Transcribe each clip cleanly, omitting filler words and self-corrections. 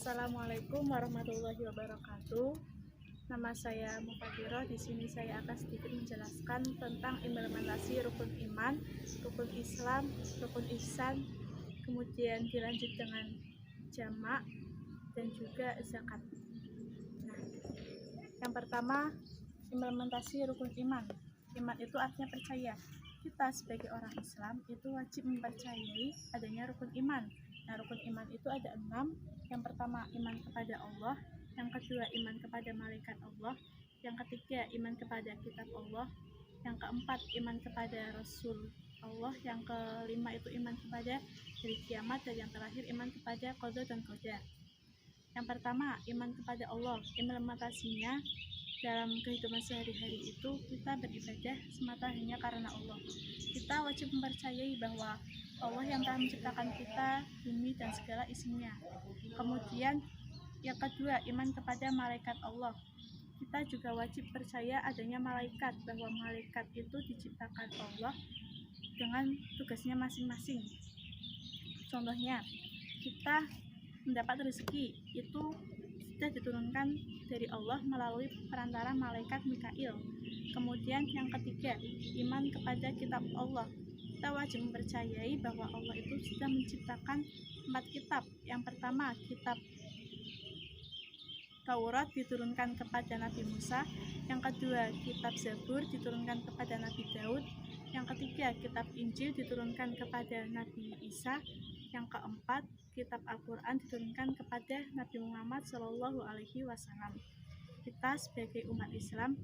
Assalamualaikum warahmatullahi wabarakatuh. Nama saya Mufadirah. Di sini saya akan sedikit menjelaskan tentang implementasi rukun iman, rukun Islam, rukun ihsan, kemudian dilanjut dengan jamak dan juga zakat. Nah, yang pertama, implementasi rukun iman. Iman itu artinya percaya. Kita sebagai orang Islam itu wajib mempercayai adanya rukun iman. Nah, rukun iman itu ada 6. Yang pertama, iman kepada Allah. Yang kedua, iman kepada malaikat Allah. Yang ketiga, iman kepada kitab Allah. Yang keempat, iman kepada Rasul Allah. Yang kelima itu iman kepada hari kiamat. Dan yang terakhir, iman kepada qada dan qadar. Yang pertama, iman kepada Allah. Implementasinya dalam kehidupan sehari-hari itu kita beribadah semata hanya karena Allah. Kita wajib mempercayai bahwa Allah yang telah menciptakan kita, bumi dan segala isinya. Kemudian yang kedua, iman kepada malaikat Allah. Kita juga wajib percaya adanya malaikat, bahwa malaikat itu diciptakan Allah dengan tugasnya masing-masing. Contohnya, kita mendapat rezeki itu sudah diturunkan dari Allah melalui perantara malaikat Mikail. Kemudian yang ketiga, iman kepada kitab Allah. Kita wajib mempercayai bahwa Allah itu sudah menciptakan 4 kitab. Yang pertama, kitab Taurat diturunkan kepada Nabi Musa. Yang kedua, kitab Zabur diturunkan kepada Nabi Daud. Yang ketiga, kitab Injil diturunkan kepada Nabi Isa. Yang keempat, kitab Al-Quran diturunkan kepada Nabi Muhammad SAW. Kita sebagai umat Islam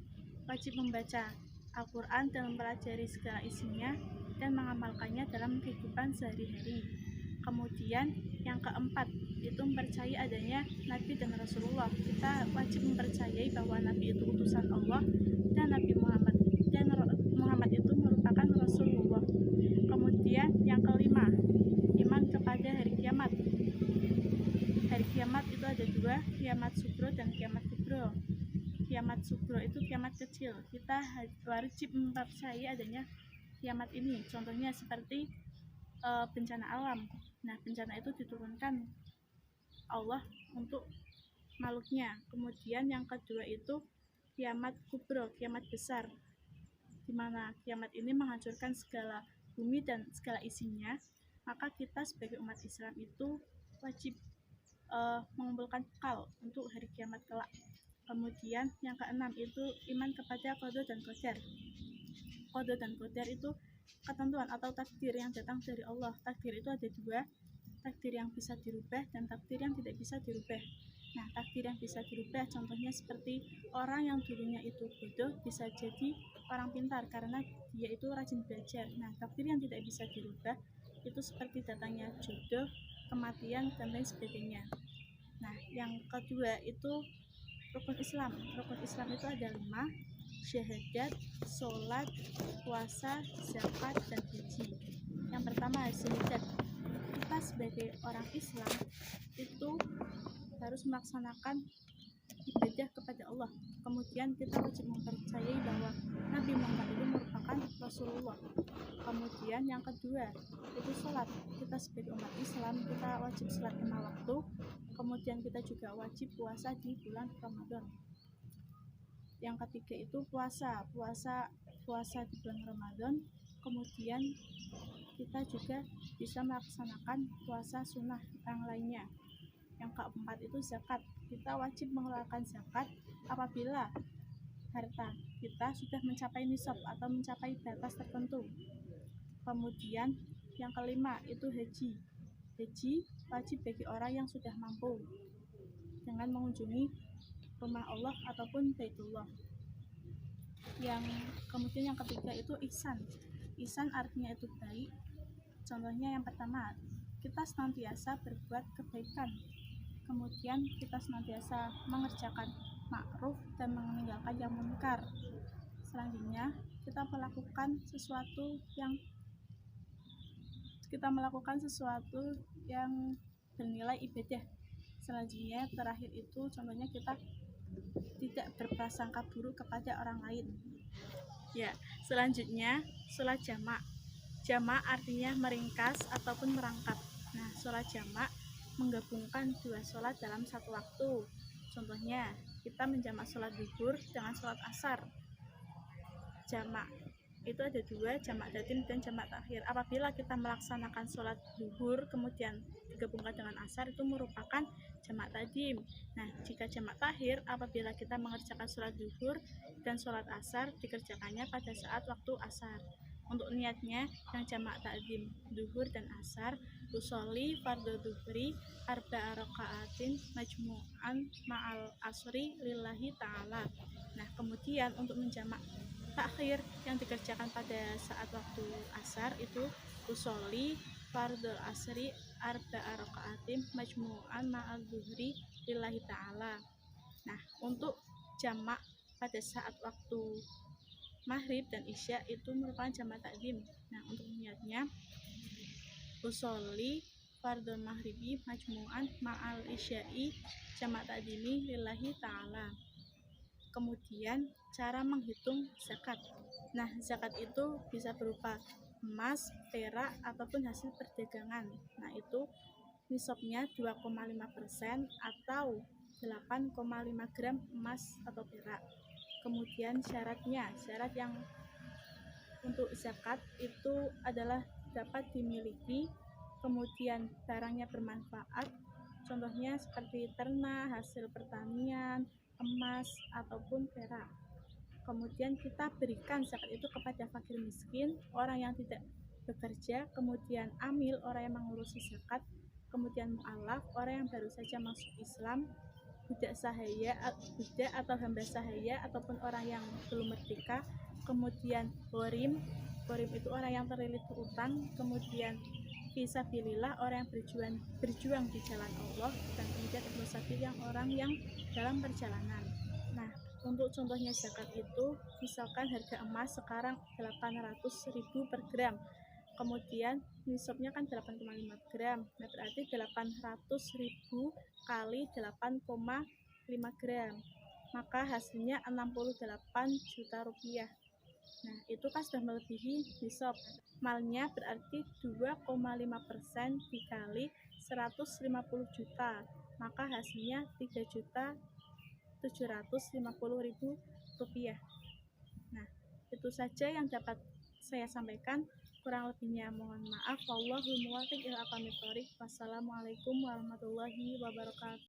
wajib membaca Al-Quran dan mempelajari segala isinya dan mengamalkannya dalam kehidupan sehari-hari. Kemudian yang keempat itu mempercayai adanya Nabi dan Rasulullah. Kita wajib mempercayai bahwa Nabi itu utusan Allah dan Nabi Muhammad itu merupakan Rasulullah. Kemudian yang kelima, iman kepada hari kiamat. Hari kiamat itu ada 2, kiamat sugro dan kiamat kubro. Kiamat sugro itu kiamat kecil. Kita wajib mempercayai adanya kiamat ini. Contohnya seperti bencana alam. Nah, bencana itu diturunkan Allah untuk makhluknya. Kemudian yang kedua itu kiamat kubro, kiamat besar, di mana kiamat ini menghancurkan segala bumi dan segala isinya. Maka kita sebagai umat Islam itu wajib mengumpulkan bekal untuk hari kiamat kelak. Kemudian yang keenam itu iman kepada qada dan qadar. Qada dan qadar itu ketentuan atau takdir yang datang dari Allah. Takdir itu ada 2, takdir yang bisa dirubah dan takdir yang tidak bisa dirubah. Nah, takdir yang bisa dirubah contohnya seperti orang yang dulunya itu bodoh bisa jadi orang pintar karena dia itu rajin belajar. Nah, takdir yang tidak bisa dirubah itu seperti datangnya jodoh, kematian, dan lain sebagainya. Nah, yang kedua itu rukun Islam. Rukun Islam itu ada 5, syahadat, sholat, puasa, zakat, dan haji. Yang pertama, syahadat. Kita sebagai orang Islam itu harus melaksanakan ibadah kepada Allah. Kemudian kita wajib mempercayai bahwa Nabi Muhammad itu merupakan Rasulullah. Kemudian yang kedua itu sholat. Kita sebagai umat Islam kita wajib sholat 5 waktu. Kemudian kita juga wajib puasa di bulan Ramadan. Yang ketiga itu puasa di bulan Ramadan. Kemudian kita juga bisa melaksanakan puasa sunnah yang lainnya. Yang keempat itu zakat. Kita wajib mengeluarkan zakat apabila harta kita sudah mencapai nisab atau mencapai batas tertentu. Kemudian yang kelima itu haji. Haji wajib bagi orang yang sudah mampu dengan mengunjungi rumah Allah ataupun Baitullah. Kemudian yang ketiga itu ihsan. Ihsan artinya itu baik. Contohnya yang pertama, kita senantiasa berbuat kebaikan. Kemudian kita senantiasa mengerjakan ma'ruf dan meninggalkan yang munkar. Selanjutnya kita melakukan sesuatu yang bernilai ibadah. Selanjutnya terakhir itu contohnya kita tidak berprasangka buruk kepada orang lain. Ya, selanjutnya sholat jamak. Jamak artinya meringkas ataupun merangkap. Nah, sholat jamak menggabungkan dua sholat dalam satu waktu. Contohnya, kita menjamak sholat zuhur dengan sholat asar. Jamak itu ada dua, jamak tadim dan jamak takhir. Apabila kita melaksanakan sholat zuhur kemudian digabungkan dengan asar, itu merupakan jamak tadim. Nah, jika jamak takhir, apabila kita mengerjakan sholat zuhur dan sholat asar, dikerjakannya pada saat waktu asar. Untuk niatnya, yang jamak takdim zuhur dan asar, usolli fardhu zuhri arba'a raka'atin majmu'an ma'al asri lillahi ta'ala. Nah, kemudian untuk menjamak takhir yang dikerjakan pada saat waktu asar itu usolli fardhu asri arba'a raka'atin majmu'an ma'al zuhri lillahi ta'ala. Nah, untuk jamak pada saat waktu maghrib dan isya itu merupakan jamak takdim. Nah, untuk niatnya usolli fardhu maghribi majmu'an ma'al isya'i jamak takdimi lillahi ta'ala. Kemudian cara menghitung zakat. Nah, zakat itu bisa berupa emas, perak ataupun hasil perdagangan. Nah, itu nisabnya 2,5% atau 8,5 gram emas atau perak. Kemudian syarat yang untuk zakat itu adalah dapat dimiliki, kemudian barangnya bermanfaat, contohnya seperti ternak, hasil pertanian, emas ataupun perak. Kemudian kita berikan zakat itu kepada fakir miskin, orang yang tidak bekerja, kemudian amil, orang yang mengurusi zakat, kemudian mu'alaf, orang yang baru saja masuk Islam, budak atau hamba sahaya ataupun orang yang belum merdeka, kemudian gharim itu orang yang terlilit berutang, kemudian fisabilillah orang yang berjuang di jalan Allah, dan kemudian ibnu sabil yang orang yang dalam perjalanan. Nah, untuk contohnya zakat itu misalkan harga emas sekarang 800.000 per gram, kemudian nisabnya kan 8,5 gram. Nah, berarti 800.000 kali 8,5 gram, maka hasilnya 68 juta rupiah. Nah, itu kan sudah melebihi nisab. Malnya berarti 2,5% dikali 150 juta, maka hasilnya 3.750.000 rupiah. Nah, itu saja yang dapat saya sampaikan. Kurang lebihnya mohon maaf. Wallahul muwaffiq ila aqwamit thoriq. Wassalamualaikum warahmatullahi wabarakatuh.